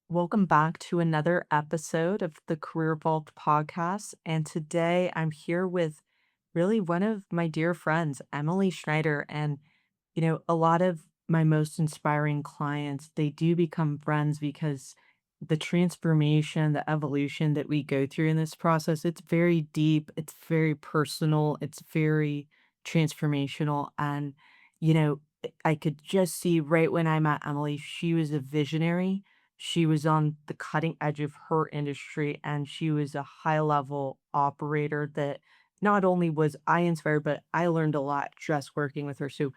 Welcome back to another episode of the Career Vault podcast. And today I'm here with really one of my dear friends, Emily Schneider. And, a lot of my most inspiring clients, they do become friends because the transformation, the evolution that we go through in this process, it's very deep, it's very personal, it's very transformational. And, I could just see right when I met Emily, she was a visionary. She was on the cutting edge of her industry, and she was a high level operator that not only was I inspired, but I learned a lot just working with her. So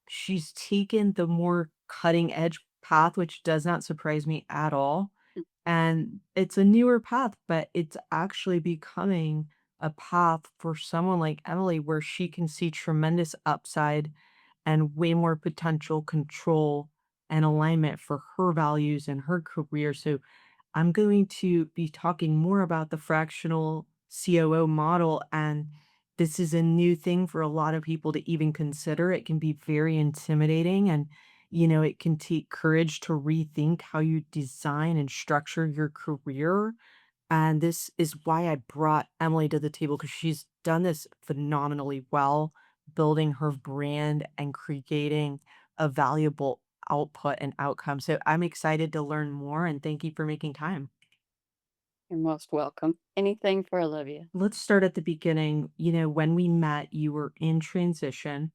she's taken the more cutting edge path, which does not surprise me at all. And it's a newer path, but it's actually becoming a path for someone like Emily where she can see tremendous upside and way more potential control and alignment for her values and her career. So I'm going to be talking more about the fractional COO model. And this is a new thing for a lot of people to even consider. It can be very intimidating and it can take courage to rethink how you design and structure your career. And this is why I brought Emily to the table because she's done this phenomenally well, building her brand and creating a valuable output and outcome. So I'm excited to learn more and thank you for making time. You're most welcome. Anything for Olivia. Let's start at the beginning. When we met, you were in transition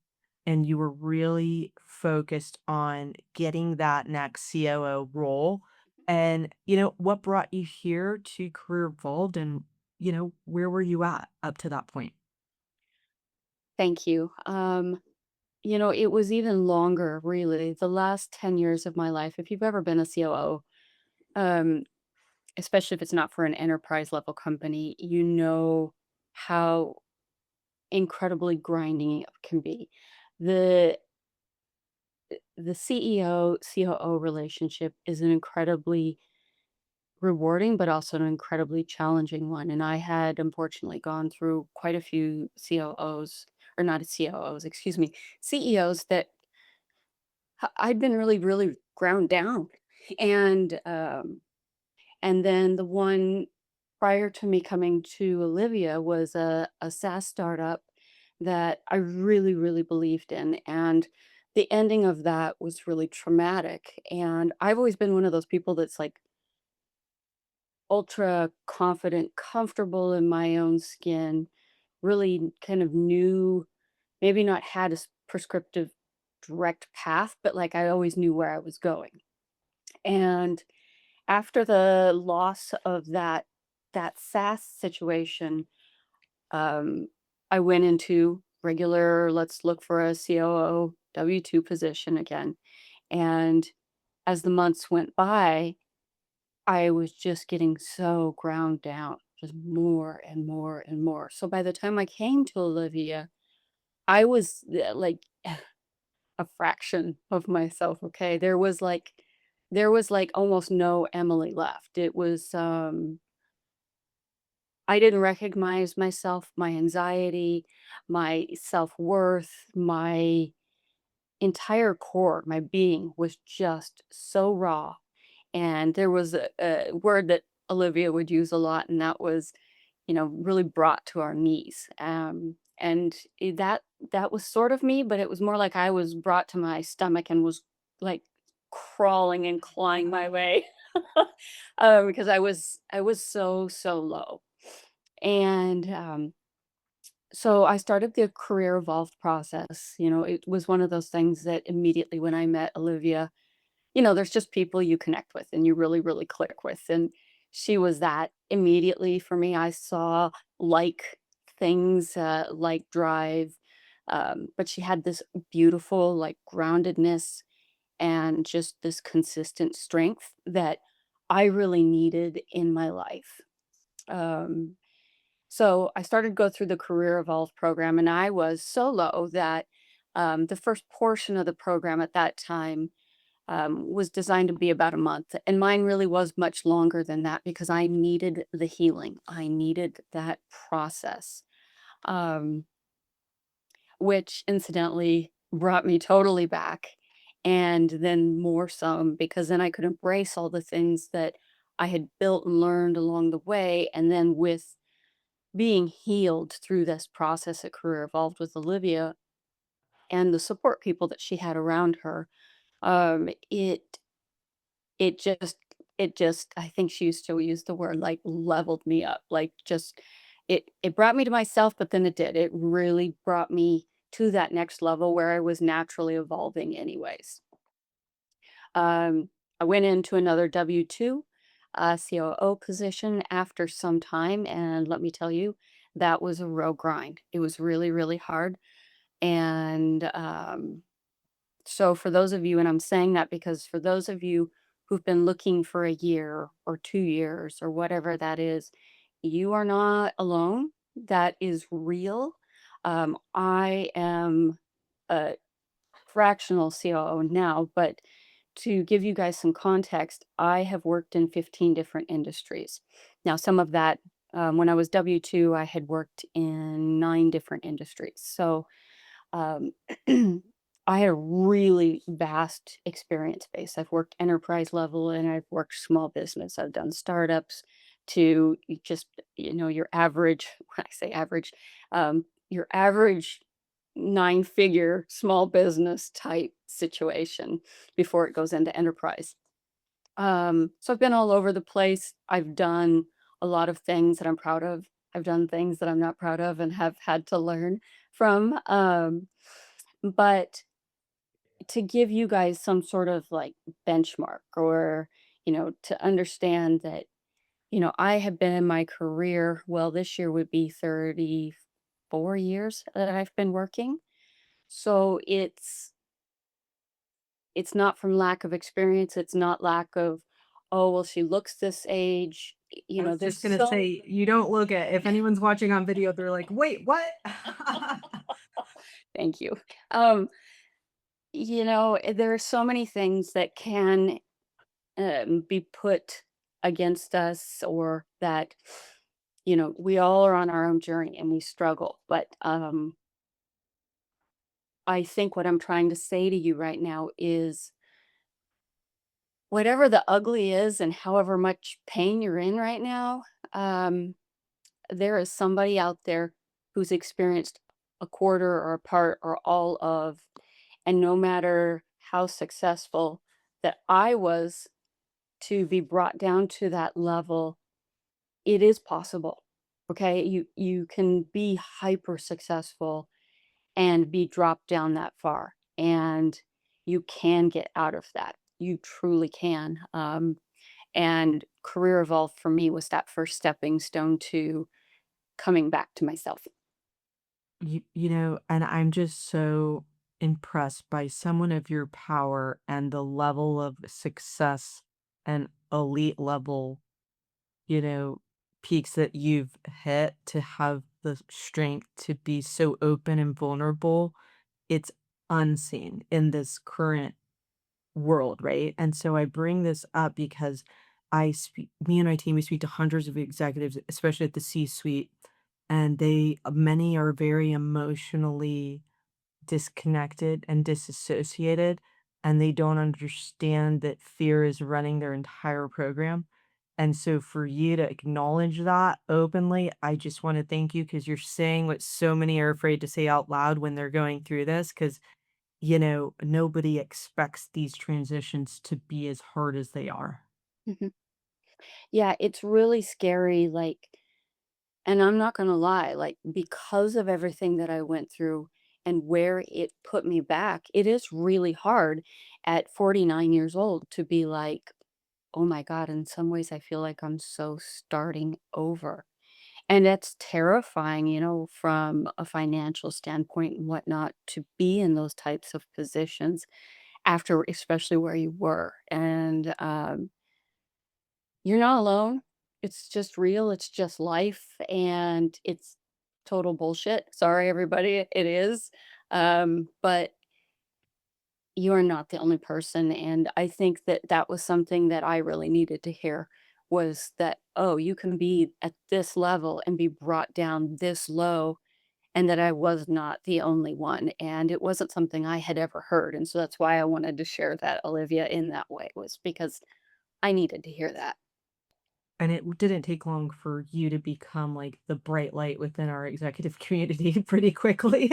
and you were really focused on getting that next COO role. And, what brought you here to Career Evolved and, where were you at up to that point? Thank you. It was even longer, really. The last 10 years of my life, if you've ever been a COO, um, especially if it's not for an enterprise level company, you know how incredibly grinding it can be. The the CEO COO relationship is an incredibly rewarding, but also an incredibly challenging one. And I had unfortunately gone through quite a few COOs, or not COOs, excuse me, CEOs that I'd been really, really ground down. And and then the one prior to me coming to Olivia was a SaaS startup that I really, really believed in. And the ending of that was really traumatic. And I've always been one of those people that's like ultra confident, comfortable in my own skin, really kind of knew, maybe not had a prescriptive direct path, but like I always knew where I was going. And after the loss of that SaaS situation, um, I went into regular, let's look for a COO W-2 position again. And as the months went by, I was just getting so ground down, just more and more and more. So by the time I came to Olivia, I was like a fraction of myself, okay? There was like almost no Emily left. It was I didn't recognize myself, my anxiety, my self-worth, my entire core, my being was just so raw. And there was a word that Olivia would use a lot, and that was, really brought to our knees. And that was sort of me, but it was more like I was brought to my stomach and was like crawling and clawing my way because I was so low. And so I started the career evolved process. It was one of those things that immediately when I met Olivia, there's just people you connect with and you really, really click with. And she was that immediately for me. I saw like things, like drive, but she had this beautiful, like groundedness and just this consistent strength that I really needed in my life. Um, so I started to go through the Career Evolve program, and I was so low that the first portion of the program at that time was designed to be about a month. And mine really was much longer than that because I needed the healing. I needed that process, um, which incidentally brought me totally back. And then more some because then I could embrace all the things that I had built and learned along the way. And then with being healed through this process at Career Evolved with Olivia and the support people that she had around her, um, it it just I think she used to use the word, like, leveled me up, like, just it brought me to myself, but then it did. It really brought me to that next level where I was naturally evolving anyways. Um, I went into another W-2, COO position after some time, and let me tell you, that was a real grind. It was really, really hard, and, so for those of you and I'm saying that because for those of you who've been looking for a year or 2 years or whatever that is, you are not alone. That is real. I am a fractional COO now, but to give you guys some context, I have worked in 15 different industries. Now, some of that, when I was W-2, I had worked in 9 different industries. So um, I had a really vast experience base. I've worked enterprise level and I've worked small business. I've done startups to just, your average, when I say average, your average 9-figure small business type situation before it goes into enterprise. So I've been all over the place. I've done a lot of things that I'm proud of. I've done things that I'm not proud of and have had to learn from. But to give you guys some sort of like benchmark or, to understand that, I have been in my career, well, this year would be 34 years that I've been working. So it's not from lack of experience. It's not lack of, oh, well, she looks this age. I was There's just gonna so say, you don't look at if anyone's watching on video, they're like, "Wait, what?" thank you. Um, there are so many things that can be put against us or that we all are on our own journey and we struggle, but I think what I'm trying to say to you right now is whatever the ugly is and however much pain you're in right now, um, there is somebody out there who's experienced a quarter or a part or all of, and no matter how successful that I was to be brought down to that level, it is possible. Okay? You can be hyper successful and be dropped down that far, and you can get out of that. You truly can. And Career Evolve for me was that first stepping stone to coming back to myself. And I'm just so impressed by someone of your power and the level of success and elite level, you know, peaks that you've hit to have the strength to be so open and vulnerable. It's unseen in this current world, right? And so I bring this up because me and my team, we speak to hundreds of executives, especially at the C-suite, and many are very emotionally disconnected and disassociated, and they don't understand that fear is running their entire program. And so for you to acknowledge that openly, I just want to thank you because you're saying what so many are afraid to say out loud when they're going through this. Because nobody expects these transitions to be as hard as they are. Mhm. Yeah, it's really scary. And I'm not going to lie, like, because of everything that I went through and where it put me back, it is really hard at 49 years old to be like, oh my God, in some ways, I feel like I'm so starting over. And that's terrifying, from a financial standpoint and whatnot, to be in those types of positions after, especially where you were. And you're not alone. It's just real. It's just life. And it's total bullshit. Sorry, everybody. It is. But you are not the only person. And I think that that was something that I really needed to hear was that, oh, you can be at this level and be brought down this low and that I was not the only one, and it wasn't something I had ever heard, and so that's why I wanted to share that, Olivia, in that way, was because I needed to hear that. And it didn't take long for you to become, like, the bright light within our executive community pretty quickly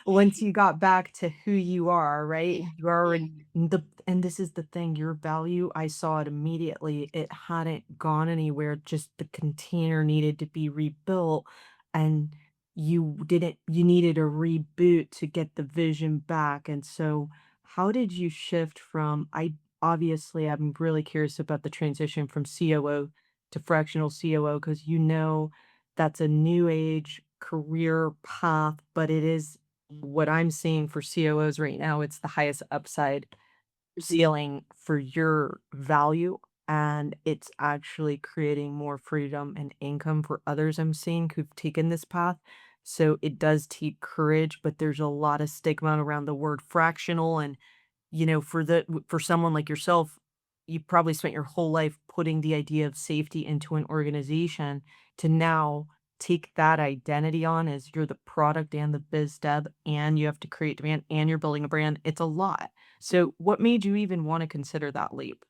once you got back to who you are, right? Yeah. You already Yeah. and this is the thing, your value, I saw it immediately. It hadn't gone anywhere, just the container needed to be rebuilt, and you needed a reboot to get the vision back, and so how did you shift from obviously, I'm really curious about the transition from COO to fractional COO because that's a new age career path, but it is what I'm seeing for COOs right now, it's the highest upside ceiling for your value, and it's actually creating more freedom and income for others I'm seeing who've taken this path. So it does take courage, but there's a lot of stigma around the word fractional and for someone like yourself, you probably spent your whole life putting the idea of safety into an organization to now take that identity on as you're the product and the biz dev, and you have to create demand and you're building a brand. It's a lot. So what made you even want to consider that leap?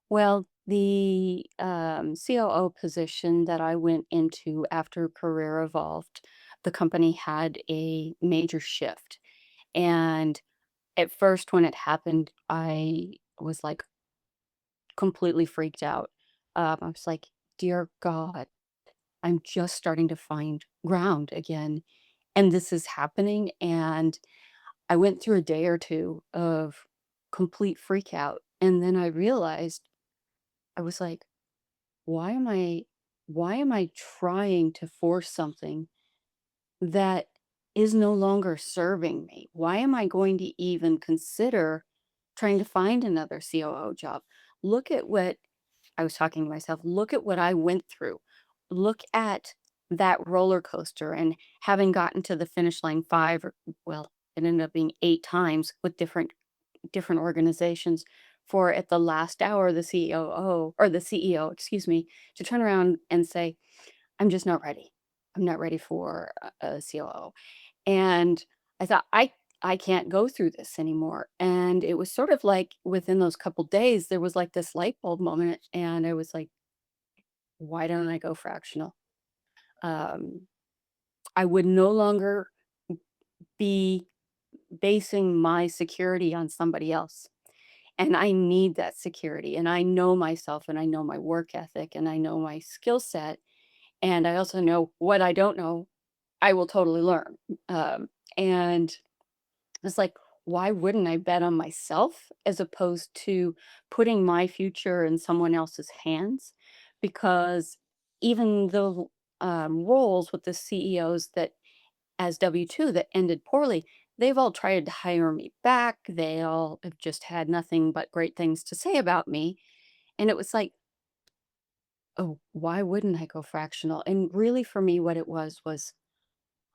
Well, the COO position that I went into after career evolved, the company had a major shift. And at first, when it happened, I was like completely freaked out. I was like, dear God, I'm just starting to find ground again. And this is happening. And I went through a day or two of complete freak out. And then I realized, I was like, why am I why am I trying to force something that is no longer serving me? Why am I going to even consider trying to find another COO job? Look at what I was talking to myself, look at what I went through. Look at that roller coaster and having gotten to the finish line 5 or well, it ended up being 8 times with different organizations for at the last hour the COO or the CEO, excuse me, to turn around and say, "I'm just not ready. I'm not ready for a COO." And I thought, I can't go through this anymore. And it was sort of like within those couple days, there was like this light bulb moment, and I was like, "Why don't I go fractional?" Um, I would no longer be basing my security on somebody else. And I need that security, and I know myself, and I know my work ethic, and I know my skill set, and I also know what I don't know, I will totally learn. And it's like, why wouldn't I bet on myself as opposed to putting my future in someone else's hands? Because even the roles with the CEOs that as W-2 that ended poorly, they've all tried to hire me back. They all have just had nothing but great things to say about me. And it was like, oh, why wouldn't I go fractional? And really for me, what it was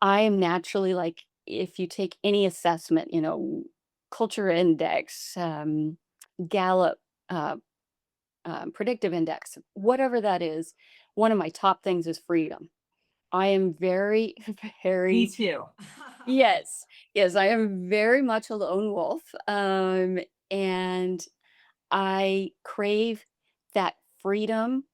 I am naturally like, if you take any assessment, culture index, Gallup, uh, predictive index, whatever that is, one of my top things is freedom. I am very, Me very too. yes, yes, I am very much a lone wolf, and I crave that freedom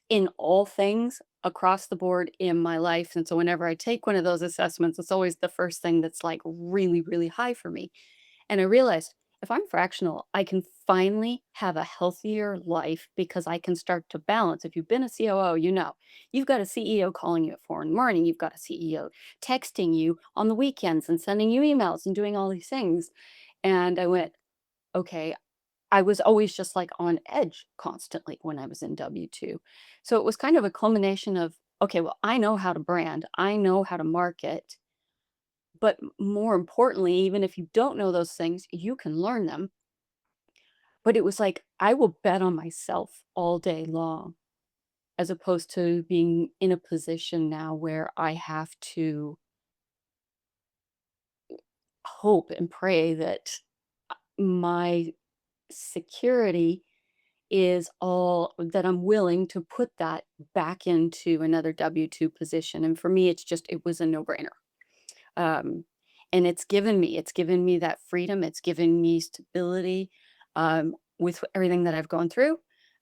in all things across the board in my life, and so whenever I take one of those assessments, it's always the first thing that's, like, really, really high for me, and I realized if I'm fractional, I can finally have a healthier life because I can start to balance. If you've been a COO, you know, you've got a CEO calling you at 4 in the morning, you've got a CEO texting you on the weekends and sending you emails and doing all these things, and I went, "Okay, I was always just, like, on edge constantly when I was in W-2. So it was kind of a culmination of, okay, well, I know how to brand, I know how to market, but more importantly, even if you don't know those things, you can learn them. But it was like, I will bet on myself all day long as opposed to being in a position now where I have to hope and pray that my security is all that I'm willing to put that back into another W-2 position, and for me, it was a no-brainer. Um, and it's given me that freedom, it's given me stability, with everything that I've gone through.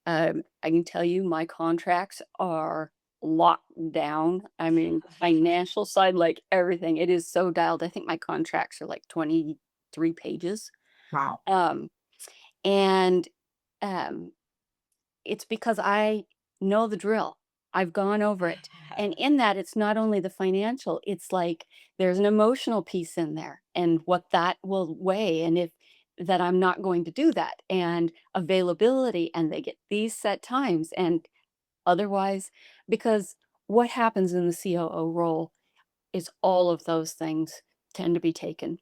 I can tell you my contracts are locked down. I mean, financial side, like everything, it is so dialed. I think my contracts are like 23 pages. Wow. Um, and um, it's because I know the drill. I've gone over it. And in that, it's not only the financial, it's like there's an emotional piece in there and what that will weigh. And if that I'm not going to do that and availability, and they get these set times and otherwise, because what happens in the COO role is all of those things tend to be taken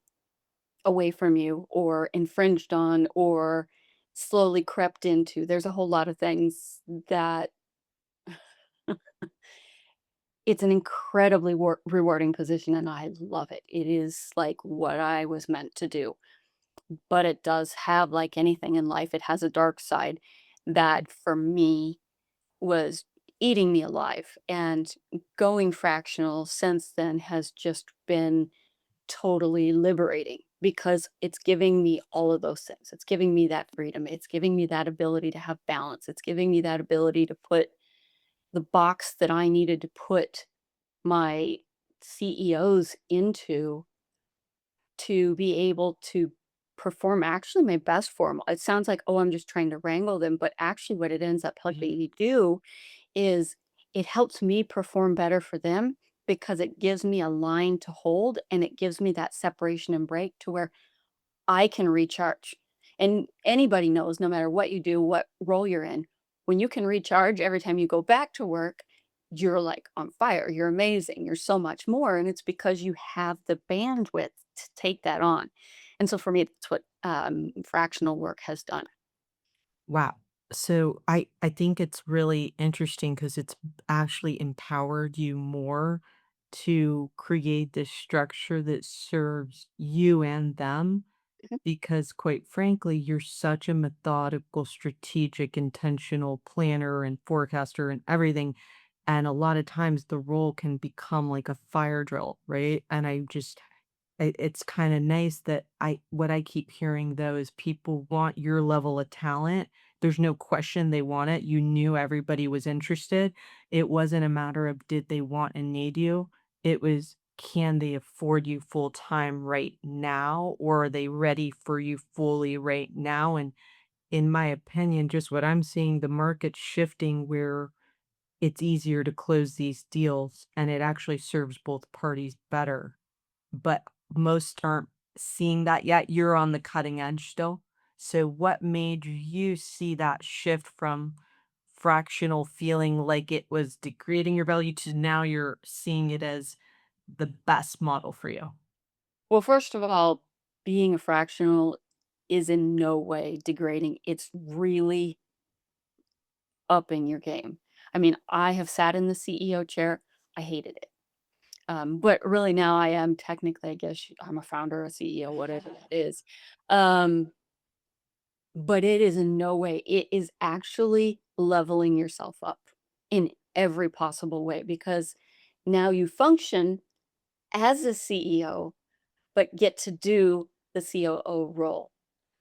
away from you or infringed on or slowly crept into. There's a whole lot of things that it's an incredibly rewarding position and I love it. It is like what I was meant to do. But it does have, like anything in life, it has a dark side that for me was eating me alive. And going fractional since then has just been totally liberating because it's giving me all of those things. It's giving me that freedom. It's giving me that ability to have balance. It's giving me that ability to put the box that I needed to put my CEOs into to be able to perform actually my best for them. It sounds like, oh, I'm just trying to wrangle them, but actually, what it ends up Mhm. helping me do is it helps me perform better for them because it gives me a line to hold and it gives me that separation and break to where I can recharge. And anybody knows no matter what you do, what role you're in, when you can recharge every time you go back to work, you're like on fire. You're amazing. You're so much more. And it's because you have the bandwidth to take that on. And so for me, that's what fractional work has done. Wow. So I think it's really interesting because it's actually empowered you more to create this structure that serves you and them Mhm. because quite frankly, you're such a methodical, strategic, intentional planner and forecaster and everything. And a lot of times the role can become like a fire drill, right? And I just it's kinda nice that I what I keep hearing, though, is people want your level of talent. There's no question they want it. You knew everybody was interested. It wasn't a matter of did they want and need you. It was, can they afford you full time right now, or are they ready for you fully right now? And in my opinion, just what I'm seeing, the market shifting where it's easier to close these deals, and it actually serves both parties better, but most aren't seeing that yet. You're on the cutting edge still. So what made you see that shift from fractional feeling like it was degrading your value to now you're seeing it as the best model for you? Well, first of all, being a fractional is in no way degrading. It's really upping your game. I mean, I have sat in the CEO chair. I hated it. But really now I am technically, I guess I'm a founder, a CEO, whatever that is. Um, but it is in no way, it is actually leveling yourself up in every possible way because now you function as a CEO but get to do the COO role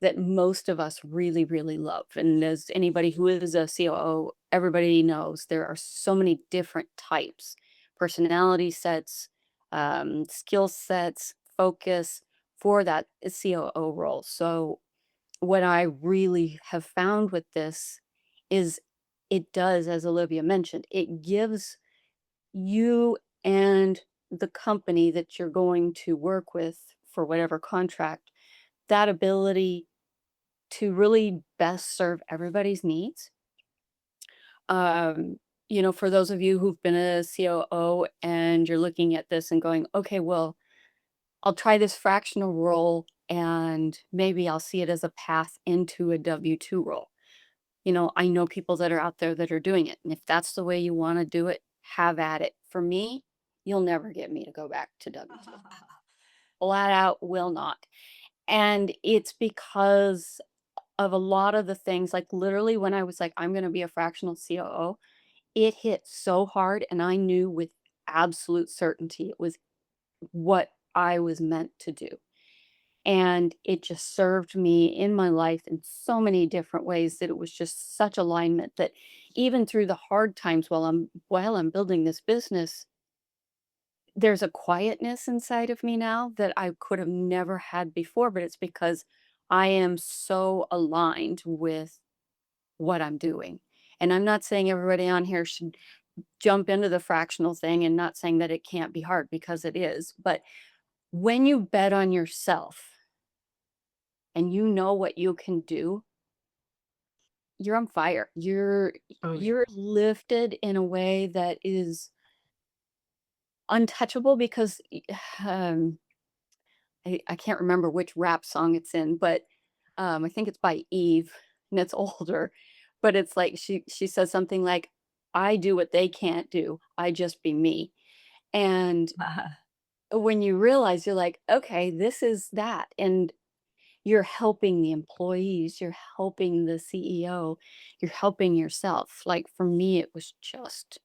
that most of us really, really love. And as anybody who is a COO, everybody knows there are so many different types, personality sets, skill sets, focus for that COO role. So, what I really have found with this is it does, as Olivia mentioned, it gives you and the company that you're going to work with for whatever contract, that ability to really best serve everybody's needs. Um, for those of you who've been a COO and you're looking at this and going, okay, well, I'll try this fractional role and maybe I'll see it as a path into a W-2 role. I know people that are out there that are doing it. And if that's the way you want to do it, have at it. For me, you'll never get me to go back to W-2. Flat out will not. And it's because of a lot of the things, like literally when I was like, I'm going to be a fractional COO, it hit so hard. And I knew with absolute certainty it was what I was meant to do. And it just served me in my life in so many different ways that it was just such alignment that even through the hard times while I'm building this business, there's a quietness inside of me now that I could have never had before, but it's because I am so aligned with what I'm doing. And I'm not saying everybody on here should jump into the fractional thing, and not saying that it can't be hard, because it is. But when you bet on yourself and you know what you can do, you're on fire. Oh, yeah. You're lifted in a way that is untouchable because um I can't remember which rap song it's in, but I think it's by Eve and it's older, but it's like she says something like, I do what they can't do. I just be me. And when you realize, you're like, okay, this is that. And you're helping the employees, you're helping the CEO, you're helping yourself. Like for me, it was just,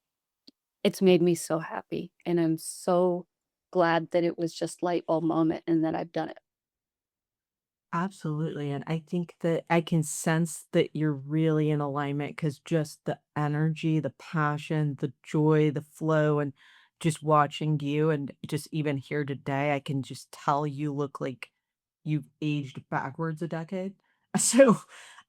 it's made me so happy. And I'm so glad that it was just light bulb moment and that I've done it. Absolutely, and I think that I can sense that you're really in alignment because just the energy, the passion, the joy, the flow, and just watching you and just even here today, I can just tell you look like you've aged backwards a decade. So,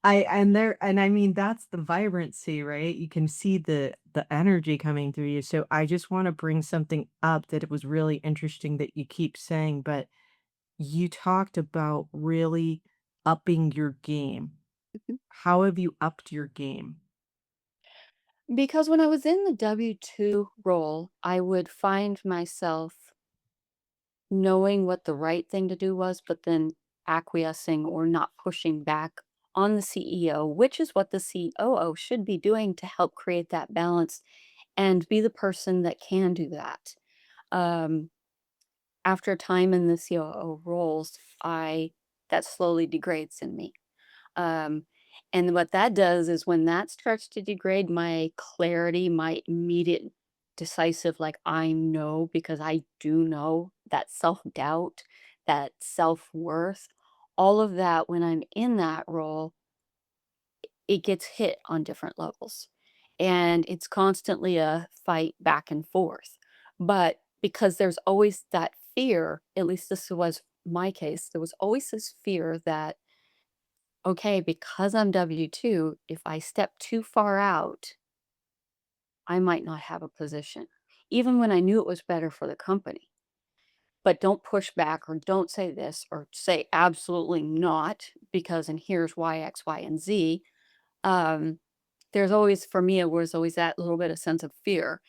and I mean, that's the vibrancy, right? You can see the energy coming through you. So I just wanna bring something up that it was really interesting that you keep saying, but you talked about really upping your game. How have you upped your game? Because when I was in the W-2 role, I would find myself knowing what the right thing to do was, but then acquiescing or not pushing back on the CEO, which is what the COO should be doing to help create that balance and be the person that can do that. Um, After time in the COO roles, I that slowly degrades in me. Um, and what that does is when that starts to degrade, my clarity, my immediate decisive, like I know because I do know, that self-doubt, that self-worth, all of that when I'm in that role, it gets hit on different levels. And it's constantly a fight back and forth. But because there's always that fear, at least this was my case, there was always this fear that, okay, because I'm W-2, if I step too far out, I might not have a position, even when I knew it was better for the company. But don't push back or don't say this or say absolutely not because, and here's why X, Y, and Z. Um, there's always, for me, it was always that little bit of sense of fear.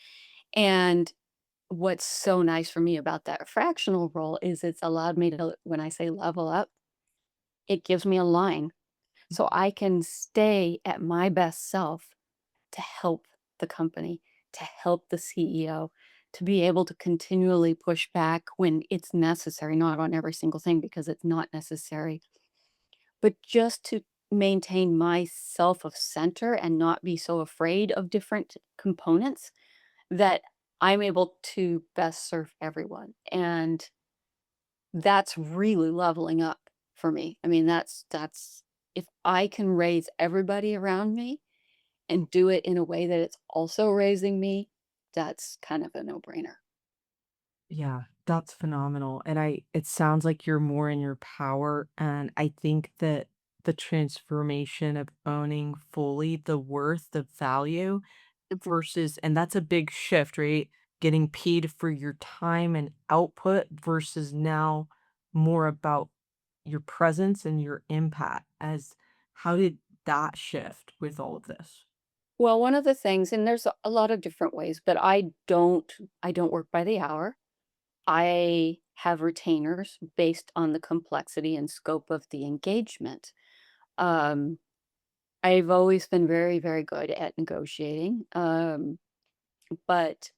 And what's so nice for me about that fractional role is it's allowed me to, when I say level up, it gives me a line so I can stay at my best self to help the company, to help the CEO, to be able to continually push back when it's necessary, not on every single thing because it's not necessary, but just to maintain my self of center and not be so afraid of different components that I'm able to best serve everyone. And that's really leveling up for me. I mean, that's if I can raise everybody around me and do it in a way that it's also raising me, that's kind of a no-brainer. Yeah, that's phenomenal. And it sounds like you're more in your power. And I think that the transformation of owning fully the worth, the value Mhm. versus, and that's a big shift, right? Getting paid for your time and output versus now more about your presence and your impact as how did that shift with all of this? Well, one of the things, and there's a lot of different ways, but I don't work by the hour. I have retainers based on the complexity and scope of the engagement. Um, I've always been very, very good at negotiating. But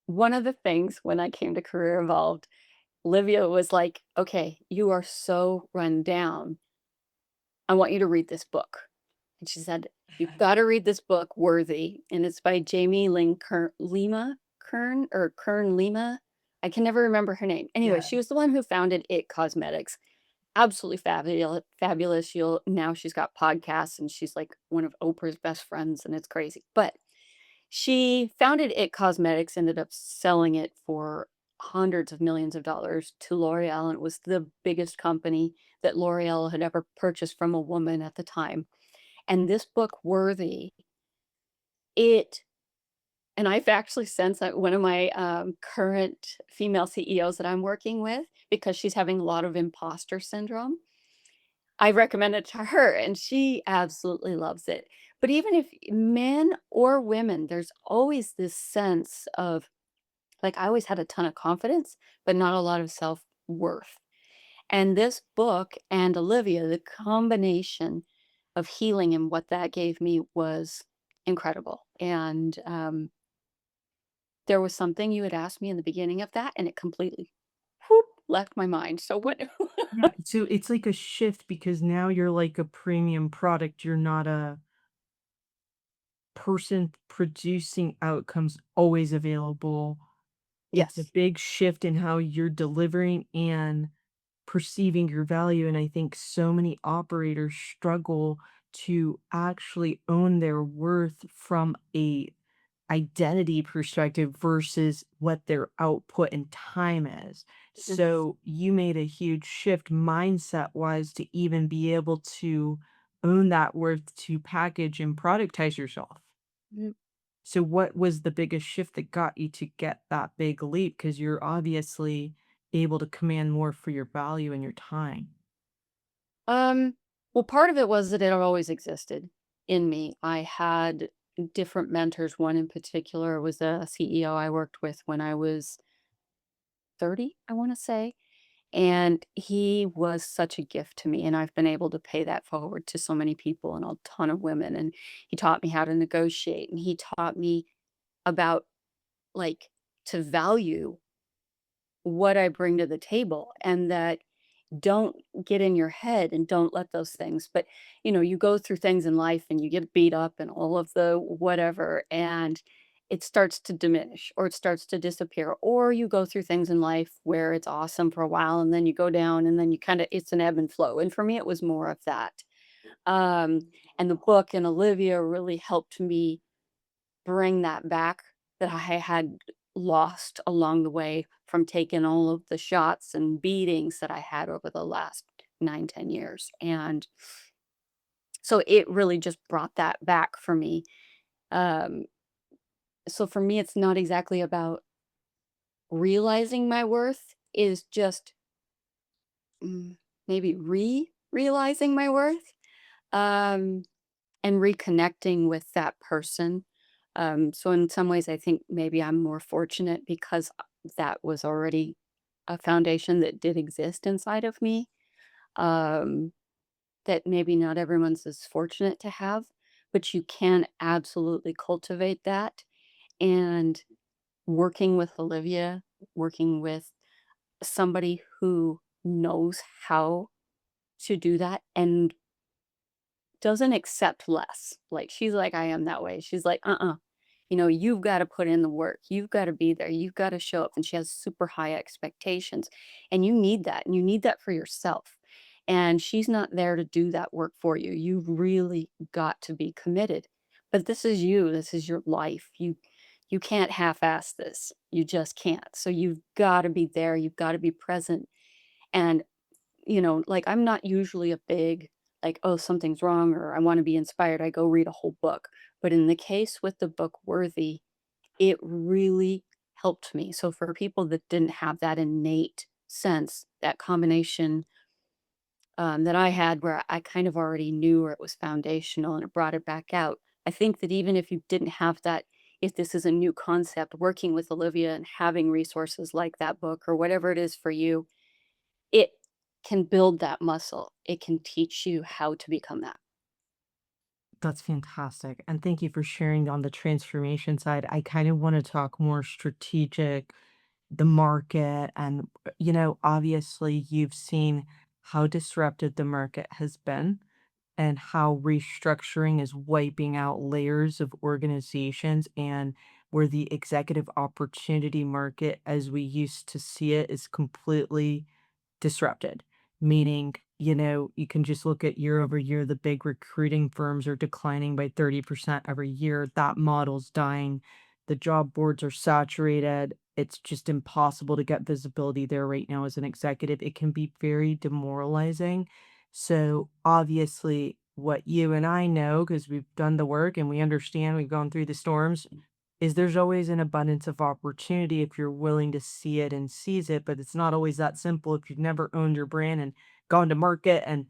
one of the things when I came to Career Evolved, Livia was like, okay, you are so run down. I want you to read this book. And she said, you've got to read this book, Worthy. And it's by Jamie Lynn Lima Kern or Kern Lima. I can never remember her name. Anyway, Yeah. she was the one who founded It Cosmetics. Absolutely fabulous. She'll now she's got podcasts and she's like one of Oprah's best friends and it's crazy. But she founded It Cosmetics, ended up selling it for hundreds of millions of dollars to L'Oreal, and it was the biggest company that L'Oreal had ever purchased from a woman at the time. And this book, Worthy, it and I've actually since one of my, current female CEOs that I'm working with, because she's having a lot of imposter syndrome, I recommend it to her, and she absolutely loves it. But even if men or women, there's always this sense of like, I always had a ton of confidence, but not a lot of self-worth. And this book and Olivia, the combination of healing and what that gave me was incredible. And, there was something you had asked me in the beginning of that, and it completely, whoop, left my mind. So what Yeah, so it's like a shift because now you're like a premium product. You're not a person producing outcomes always available. It's a Yes. big shift in how you're delivering and perceiving your value. And I think so many operators struggle to actually own their worth from a identity perspective versus what their output and time is. Mhm. So you made a huge shift mindset wise to even be able to own that worth to package and productize yourself. Mm, So what was the biggest shift that got you to get that big leap? Because you're obviously able to command more for your value and your time. um, well, part of it was that it had always existed in me. I had different mentors. One in particular was a CEO I worked with when I was 30, I wanna say, and he was such a gift to me, and I've been able to pay that forward to so many people and a ton of women, and he taught me how to negotiate, and he taught me about, like, to value what I bring to the table and that don't get in your head and don't let those things but, you go through things in life and you get beat up and all of the whatever, and it starts to diminish or it starts to disappear, or you go through things in life where it's awesome for a while and then you go down and then you kinda it's an ebb and flow, and for me, it was more of that. Um, and the book and Olivia really helped me bring that back that I had lost along the way from taking all of the shots and beatings that I had over the last 9, 10 years. And so it really just brought that back for me. Um, so for me, it's not exactly about realizing my worth, is just maybe realizing my worth. Um, and reconnecting with that person. So in some ways, I think maybe I'm more fortunate because that was already a foundation that did exist inside of me, um, that maybe not everyone's as fortunate to have, but you can absolutely cultivate that. And working with Olivia, working with somebody who knows how to do that and doesn't accept less. Like, she's like, "I am that way." She's like, "Uh-uh, you've gotta put in the work. You've gotta be there. You've gotta show up." And she has super high expectations, and you need that, and you need that for yourself. And she's not there to do that work for you. You've really got to be committed. But this is you. This is your life. You can't half-ass this. You just can't. So you've gotta be there. You've gotta be present. And like, I'm not usually a big, like, "Oh, something's wrong," or "I wanna be inspired," I go read a whole book. But in the case with the book Worthy, it really helped me. So for people that didn't have that innate sense, that combination, that I had where I kind of already knew where it was foundational and it brought it back out. I think that even if you didn't have that, if this is a new concept, working with Olivia and having resources like that book or whatever it is for you, it can build that muscle. It can teach you how to become that. That's fantastic. And thank you for sharing on the transformation side. I kind of want to talk more strategic, the market, and, obviously you've seen how disruptive the market has been and how restructuring is wiping out layers of organizations. And where the executive opportunity market as we used to see it is completely disrupted, meaning, you can just look at year over year, the big recruiting firms are declining by 30% every year. That model's dying. The job boards are saturated. It's just impossible to get visibility there right now as an executive. It can be very demoralizing. So, obviously, what you and I know, because we've done the work and we understand, we've gone through the storms, is there's always an abundance of opportunity if you're willing to see it and seize it, but it's not always that simple if you've never owned your brand and gone to market and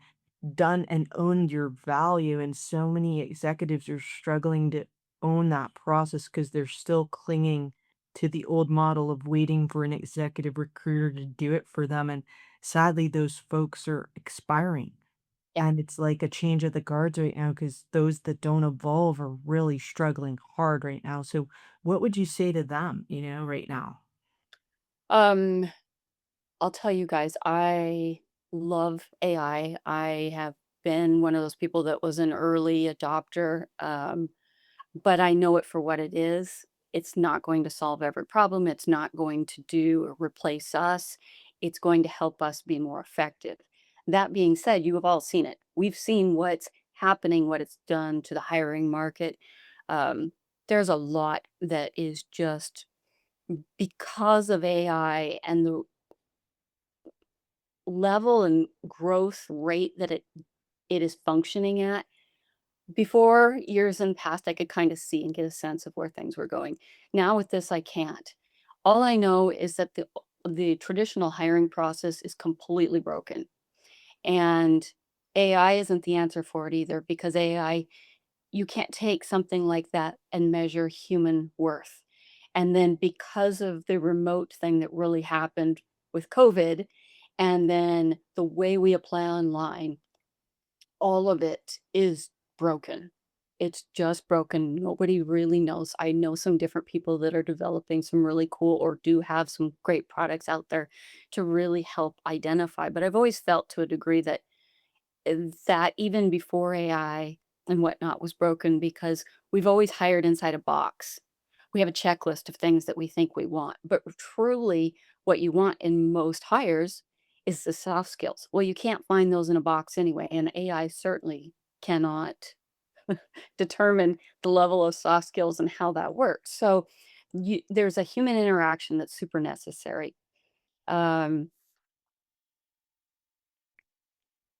done and owned your value. And so many executives are struggling to own that process because they're still clinging to the old model of waiting for an executive recruiter to do it for them. And sadly, those folks are expiring. Yeah. And it's like a change of the guards right now because those that don't evolve are really struggling hard right now. So what would you say to them, right now? Um, I'll tell you guys, I love AI. I have been one of those people that was an early adopter, but I know it for what it is. It's not going to solve every problem. It's not going to do or replace us. It's going to help us be more effective. That being said, you have all seen it. We've seen what's happening, what it's done to the hiring market. Um, there's a lot that is just because of AI and the level and growth rate that it is functioning at. Before, years in the past, I could kind of see and get a sense of where things were going. Now with this, I can't. All I know is that the traditional hiring process is completely broken, and AI isn't the answer for it either, because AI, you can't take something like that and measure human worth. And then because of the remote thing that really happened with COVID, and then the way we apply online, all of it is broken. It's just broken. Nobody really knows. I know some different people that are developing some really cool or do have some great products out there to really help identify. But I've always felt to a degree that that even before AI and whatnot was broken, because we've always hired inside a box. We have a checklist of things that we think we want, but truly what you want in most hires is the soft skills. Well, you can't find those in a box anyway, and AI certainly cannot determine the level of soft skills and how that works. So there's a human interaction that's super necessary. Um,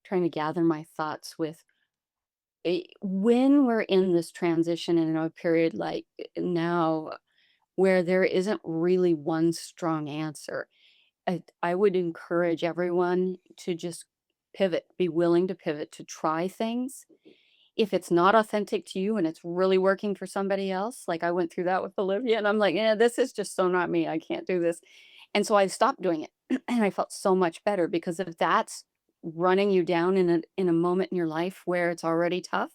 Trying to gather my thoughts with when we're in this transition in a period like now where there isn't really one strong answer, I would encourage everyone to just pivot, be willing to pivot, to try things. If it's not authentic to you and it's really working for somebody else, like I went through that with Olivia, and I'm like, yeah, this is just so not me. I can't do this. And so I stopped doing it. And I felt so much better, because if that's running you down in a moment in your life where it's already tough,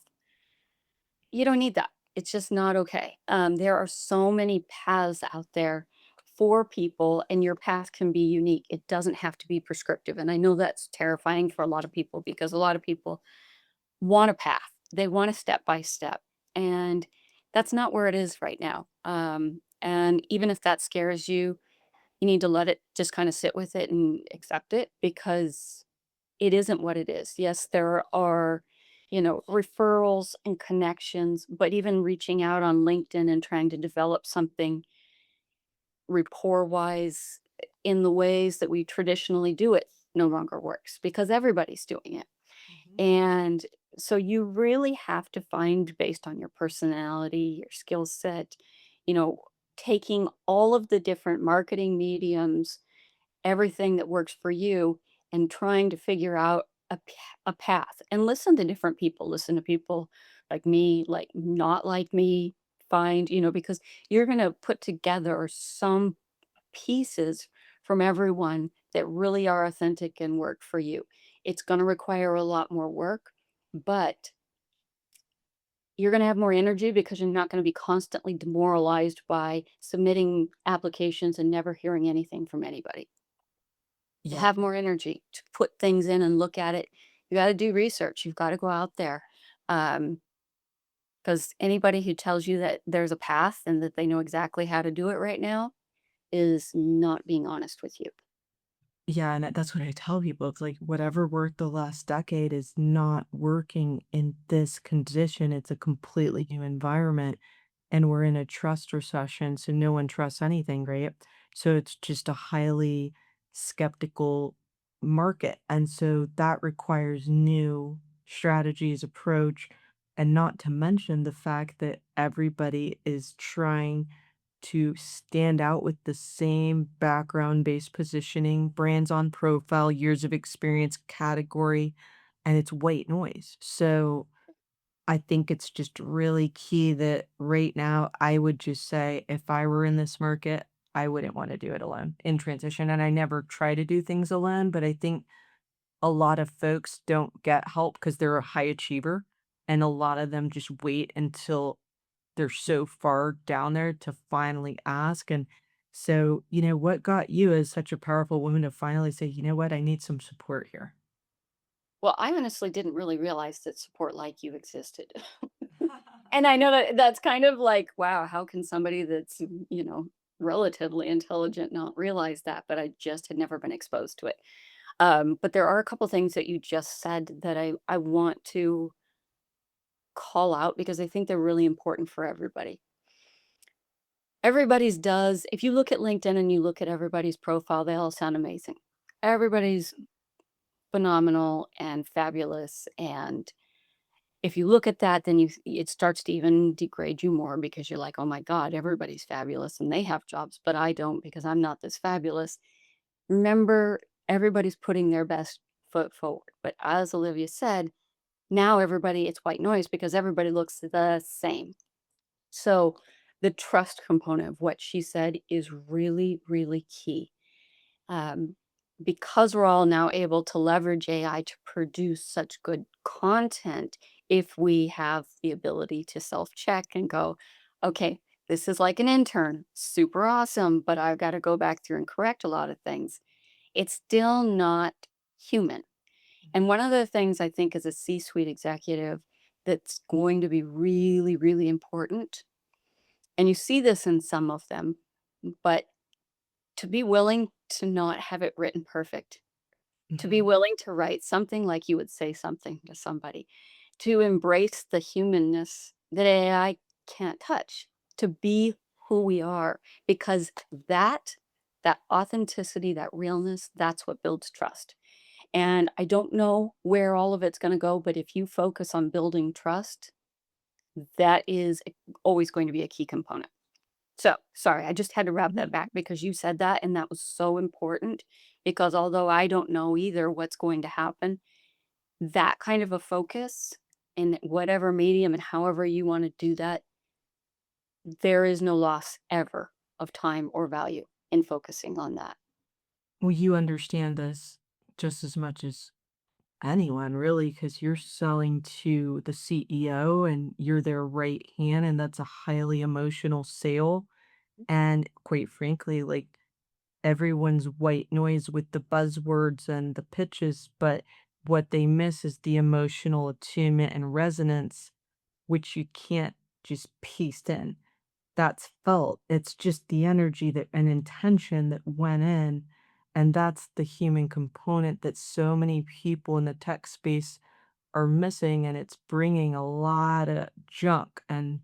you don't need that. It's just not okay. There are so many paths out there for people, and your path can be unique. It doesn't have to be prescriptive. And I know that's terrifying for a lot of people, because a lot of people want a path. They want a step by step. And that's not where it is right now. And even if that scares you, you need to let it just kind of sit with it and accept it, because it isn't what it is. Yes, there are, referrals and connections, but even reaching out on LinkedIn and trying to develop something rapport wise in the ways that we traditionally do it no longer works, because everybody's doing it. Mhm. And so you really have to find, based on your personality, your skill set, you know, taking all of the different marketing mediums, everything that works for you, and trying to figure out a path, and listen to different people. Listen to people like me, like not like me. Find, because you're going to put together some pieces from everyone that really are authentic and work for you. It's going to require a lot more work, but you're going to have more energy, because you're not going to be constantly demoralized by submitting applications and never hearing anything from anybody. You'll Yeah. have more energy to put things in and look at it. You got to do research. You've got to go out there. Um, 'Cause anybody who tells you that there's a path and that they know exactly how to do it right now is not being honest with you. Yeah, and that's what I tell people. It's like whatever worked the last decade is not working in this condition. It's a completely new environment, and we're in a trust recession, so no one trusts anything, right? So it's just a highly skeptical market. And so that requires new strategies, approach, and not to mention the fact that everybody is trying to stand out with the same background-based positioning, brands on profile, years of experience category, and it's white noise. So I think it's just really key that right now, I would just say if I were in this market, I wouldn't wanna do it alone in transition, and I never try to do things alone, but I think a lot of folks don't get help because 'cause they're a high achiever, and a lot of them just wait until they're so far down there to finally ask. And so, what got you as such a powerful woman to finally say, "You know what? I need some support here." Well, I honestly didn't really realize that support like you existed. And I know that that's kind of like, wow, how can somebody that's, relatively intelligent not realize that? But I just had never been exposed to it. But there are a couple things that you just said that I want to call out because I think they're really important for everybody. Everybody's does. If you look at LinkedIn and you look at everybody's profile, they all sound amazing. Everybody's phenomenal and fabulous. And if you look at that, then it starts to even degrade you more because you're like, oh my God, everybody's fabulous and they have jobs, but I don't because I'm not this fabulous. Remember, everybody's putting their best foot forward. But as Olivia said, now everybody, it's white noise because everybody looks the same. So the trust component of what she said is really, really key. Um, because we're all now able to leverage AI to produce such good content, if we have the ability to self check and go, okay, this is like an intern, super awesome, but I've got to go back through and correct a lot of things. It's still not human. And one of the things I think as a C suite executive that's going to be really, really important, and you see this in some of them, but to be willing to not have it written perfect, to be Mhm. willing to write something like you would say something to somebody, to embrace the humanness that AI can't touch, to be who we are, because that authenticity, that realness, that's what builds trust. And I don't know where all of it's going to go, but if you focus on building trust, that is always going to be a key component. So, sorry, I just had to wrap that Mhm. back because you said that, and that was so important because although I don't know either what's going to happen, that kind of a focus in whatever medium and however you want to do that, there is no loss ever of time or value in focusing on that. Well, you understand this just as much as anyone, really, because you're selling to the CEO and you're their right hand, and that's a highly emotional sale. And quite frankly, like everyone's white noise with the buzzwords and the pitches, but what they miss is the emotional attunement and resonance, which you can't just piece in. That's felt. It's just the energy that and intention that went in. And that's the human component that so many people in the tech space are missing. And it's bringing a lot of junk and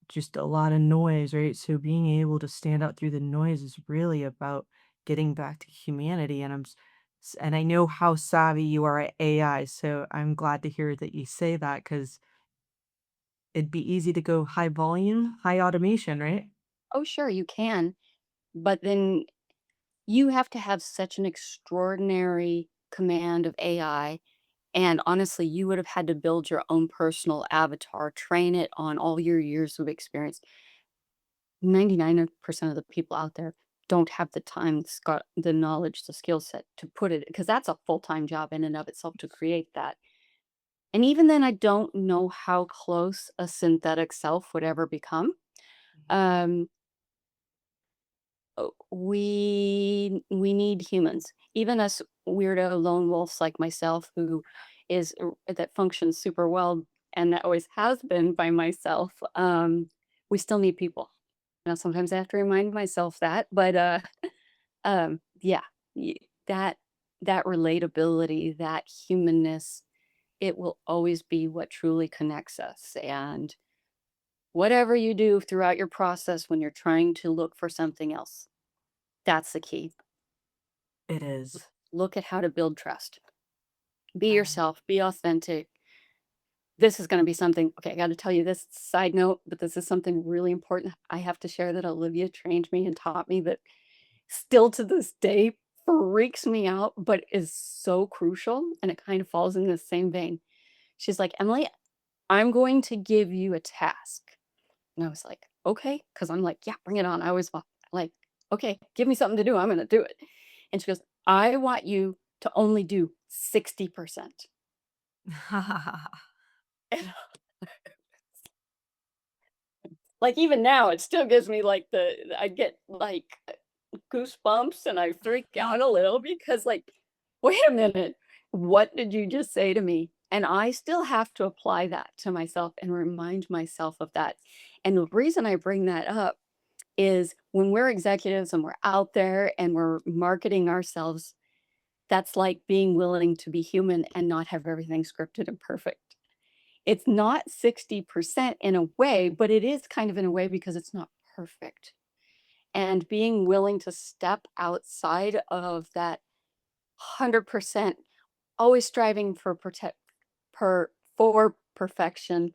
just a lot of noise, right? So being able to stand out through the noise is really about getting back to humanity. And and I know how savvy you are at AI, so I'm glad to hear that you say that because it'd be easy to go high volume, high automation, right? Oh, sure, you can, but then you have to have such an extraordinary command of AI. And honestly, you would have had to build your own personal avatar, train it on all your years of experience. 99% of the people out there don't have the time, the knowledge, the skill set to put it, because that's a full-time job in and of itself to create that. And even then, I don't know how close a synthetic self would ever become. Um, we need humans, even us weirdo lone wolves like myself, who that functions super well. and that always has been by myself. We still need people. Now, sometimes I have to remind myself that, but yeah, y- that that relatability, that humanness, it will always be what truly connects us. And whatever you do throughout your process when you're trying to look for something else, that's the key. It is. Look at how to build trust. Be And yourself, be authentic. This is going to be something, okay, I got to tell you this side note, but this is something really important I have to share that Olivia trained me and taught me that still to this day freaks me out, but is so crucial. And it kind of falls in the same vein. She's like, Emily, I'm going to give you a task. And I was like, okay. Cause I'm like, yeah, bring it on. I always like, okay, give me something to do. I'm going to do it. And she goes, I want you to only do 60%. And like even now, it still gives me like I get like goosebumps and I freak out a little because like, wait a minute, what did you just say to me? And I still have to apply that to myself and remind myself of that. And the reason I bring that up is when we're executives and we're out there and we're marketing ourselves, that's like being willing to be human and not have everything scripted and perfect. It's not 60% in a way, but it is kind of in a way because it's not perfect. And being willing to step outside of that 100%, always striving for for perfection.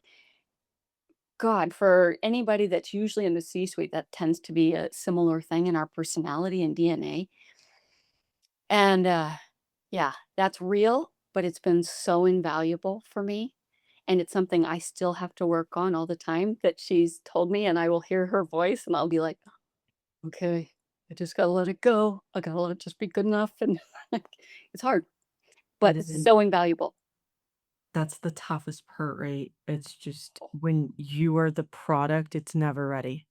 God, for anybody that's usually in the C-suite, that tends to be a similar thing in our personality and DNA. And yeah, that's real, but it's been so invaluable for me. And it's something I still have to work on all the time that she's told me, and I will hear her voice and I'll be like, okay, I just gotta let it go. I gotta let it just be good enough. And it's hard, it but is. so invaluable. That's the toughest part, right? It's just when you are the product, it's never ready.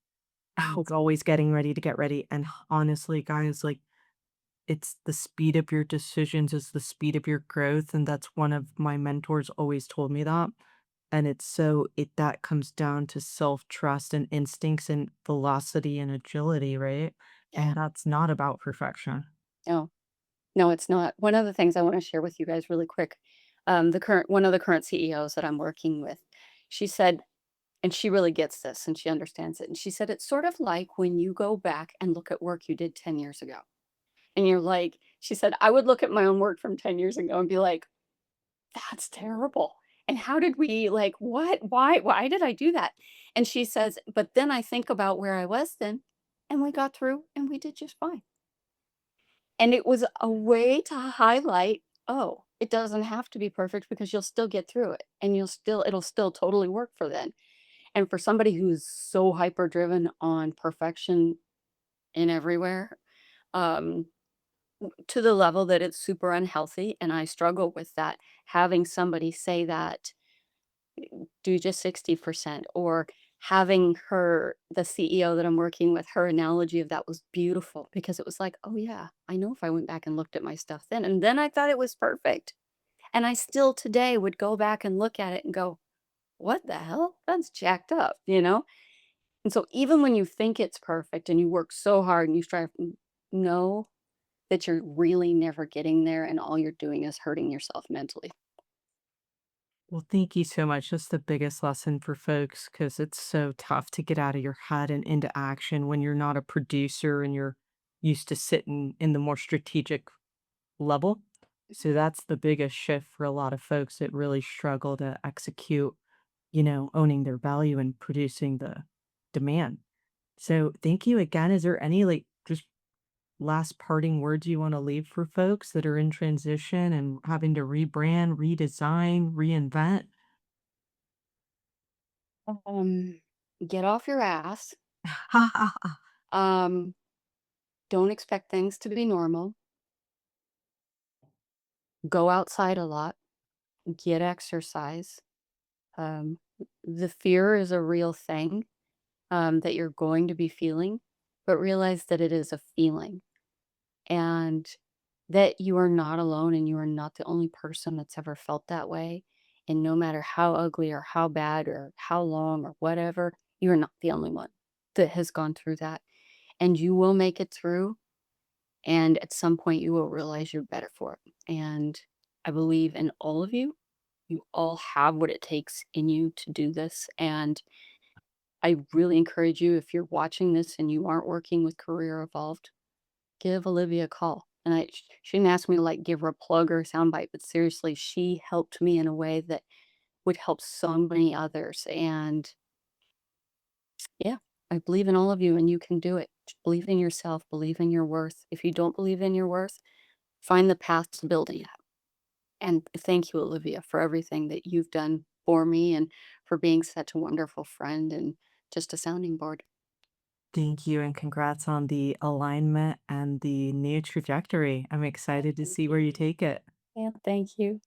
Oh, It's always getting ready to get ready. And honestly, guys, like it's the speed of your decisions is the speed of your growth. And that's one of my mentors always told me that. And it's so it that comes down to self-trust and instincts and velocity and agility, right? yeah. And that's not about perfection. No, no, it's not. One of the things I want to share with you guys really quick, the current one of the current CEOs that I'm working with, she said, and she really gets this and she understands it. And she said, it's sort of like when you go back and look at work you did 10 years ago. And you're like, she said, I would look at my own work from 10 years ago and be like, that's terrible. And how did we like what? Why did I do that? And she says, but then I think about where I was then and we got through and we did just fine. And it was a way to highlight, oh, it doesn't have to be perfect because you'll still get through it and it'll still totally work for then. And for somebody who's so hyper driven on perfection in everywhere, um, to the level that it's super unhealthy, and I struggle with that, having somebody say that, do just 60%, or having the CEO that I'm working with, her analogy of that was beautiful because it was like, oh yeah, I know if I went back and looked at my stuff then, and then I thought it was perfect. And I still today would go back and look at it and go, what the hell? That's jacked up, you know? And so even when you think it's perfect and you work so hard and you strive, know that you're really never getting there and all you're doing is hurting yourself mentally. Well, thank you so much. That's the biggest lesson for folks because it's so tough to get out of your head and into action when you're not a producer and you're used to sitting in the more strategic level. So that's the biggest shift for a lot of folks that really struggle to execute, owning their value and producing the demand. So thank you again. Is there any like just last parting words you want to leave for folks that are in transition and having to rebrand, redesign, reinvent? Um, get off your ass. Um, don't expect things to be normal. Go outside a lot. Get exercise. Um, the fear is a real thing that you're going to be feeling, but realize that it is a feeling and that you are not alone and you are not the only person that's ever felt that way. And no matter how ugly or how bad or how long or whatever, you're not the only one that has gone through that. And you will make it through. And at some point, you will realize you're better for it. And I believe in all of you. You all have what it takes in you to do this. And I really encourage you, if you're watching this and you aren't working with Career Evolved, give Olivia a call. And she didn't ask me to like give her a plug or a soundbite, but seriously, she helped me in a way that would help so many others. And yeah, I believe in all of you and you can do it. Just believe in yourself, believe in your worth. If you don't believe in your worth, find the path to building it. And thank you, Olivia, for everything that you've done for me and for being such a wonderful friend and just a sounding board. Thank you and congrats on the alignment and the new trajectory. I'm Yeah, excited to thank see where you. you take it. Yeah, thank you.